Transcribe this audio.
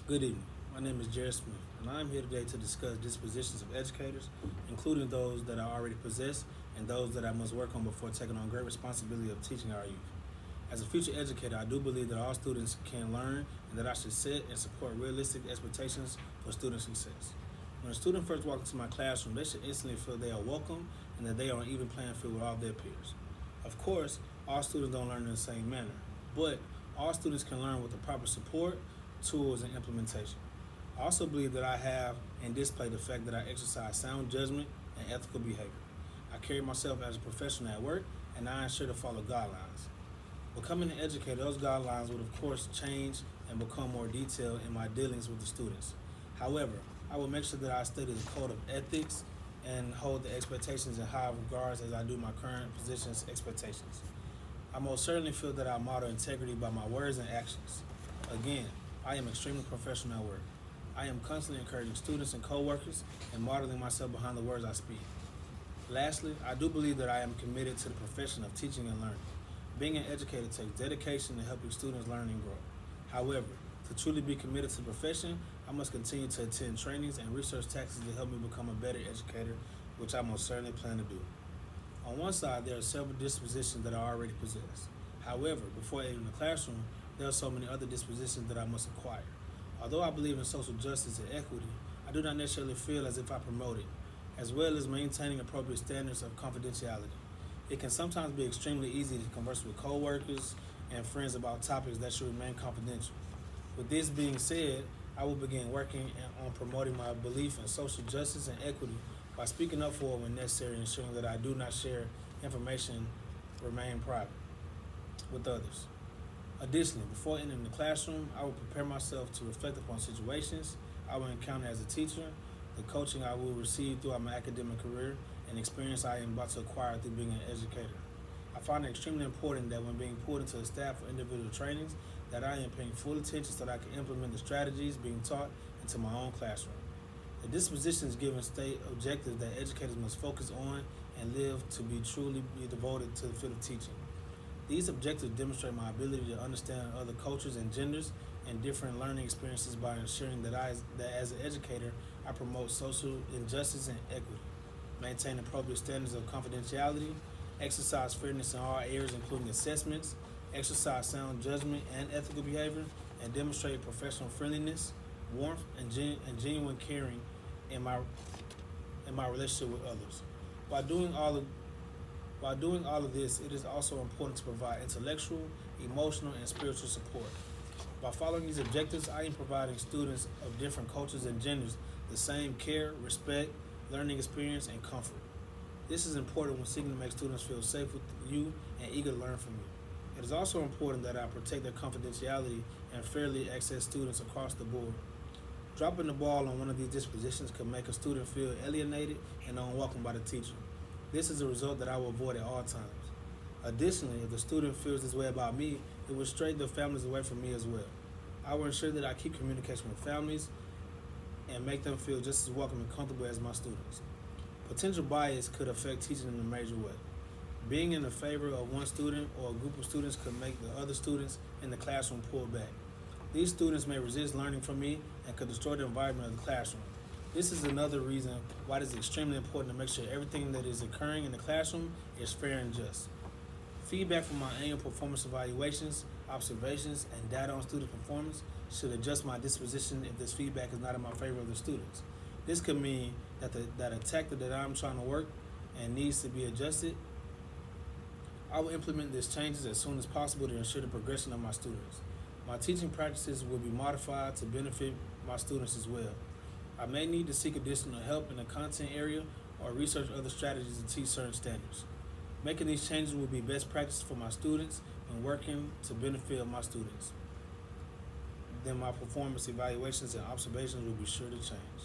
Good evening. My name is Jared Smith, and I'm here today to discuss dispositions of educators, including those that I already possess and those that I must work on before taking on great responsibility of teaching our youth. As a future educator, I do believe that all students can learn and that I should set and support realistic expectations for student success. When a student first walks into my classroom, they should instantly feel they are welcome and that they are on an even playing field with all their peers. Of course, all students don't learn in the same manner, but all students can learn with the proper support, tools, and implementation. I also believe that I have and display the fact that I exercise sound judgment and ethical behavior. I carry myself as a professional at work, and I ensure to follow guidelines. Becoming an educator, those guidelines would of course change and become more detailed in my dealings with the students. However, I will make sure that I study the code of ethics and hold the expectations in high regards as I do my current position's expectations. I most certainly feel that I model integrity by my words and actions. Again, I am extremely professional at work. I am constantly encouraging students and coworkers and modeling myself behind the words I speak. Lastly, I do believe that I am committed to the profession of teaching and learning. Being an educator takes dedication to helping students learn and grow. However, to truly be committed to the profession, I must continue to attend trainings and research tactics to help me become a better educator, which I most certainly plan to do. On one side, there are several dispositions that I already possess. However, before entering the classroom, there are so many other dispositions that I must acquire. Although I believe in social justice and equity, I do not necessarily feel as if I promote it, as well as maintaining appropriate standards of confidentiality. It can sometimes be extremely easy to converse with coworkers and friends about topics that should remain confidential. With this being said, I will begin working on promoting my belief in social justice and equity by speaking up for it when necessary, ensuring that I do not share information remain private with others. Additionally, before entering the classroom, I will prepare myself to reflect upon situations I will encounter as a teacher, the coaching I will receive throughout my academic career, and experience I am about to acquire through being an educator. I find it extremely important that when being pulled into the staff for individual trainings, that I am paying full attention so that I can implement the strategies being taught into my own classroom. The dispositions given state objectives that educators must focus on and live to be truly be devoted to the field of teaching. These objectives demonstrate my ability to understand other cultures and genders and different learning experiences by ensuring that as an educator, I promote social injustice and equity, maintain appropriate standards of confidentiality, exercise fairness in all areas including assessments, exercise sound judgment and ethical behavior, and demonstrate professional friendliness, warmth, and genuine caring in my relationship with others. By doing all of While doing all of this, it is also important to provide intellectual, emotional, and spiritual support. By following these objectives, I am providing students of different cultures and genders the same care, respect, learning experience, and comfort. This is important when seeking to make students feel safe with you and eager to learn from you. It is also important that I protect their confidentiality and fairly access students across the board. Dropping the ball on one of these dispositions could make a student feel alienated and unwelcome by the teacher. This is a result that I will avoid at all times. Additionally, if the student feels this way about me, it will stray their families away from me as well. I will ensure that I keep communication with families and make them feel just as welcome and comfortable as my students. Potential bias could affect teaching in a major way. Being in the favor of one student or a group of students could make the other students in the classroom pull back. These students may resist learning from me and could destroy the environment of the classroom. This is another reason why it is extremely important to make sure everything that is occurring in the classroom is fair and just. Feedback from my annual performance evaluations, observations, and data on student performance should adjust my disposition if this feedback is not in my favor of the students. This could mean that a tactic that I'm trying to work and needs to be adjusted. I will implement these changes as soon as possible to ensure the progression of my students. My teaching practices will be modified to benefit my students as well. I may need to seek additional help in the content area or research other strategies to teach certain standards. Making these changes will be best practice for my students and working to benefit my students. Then my performance evaluations and observations will be sure to change.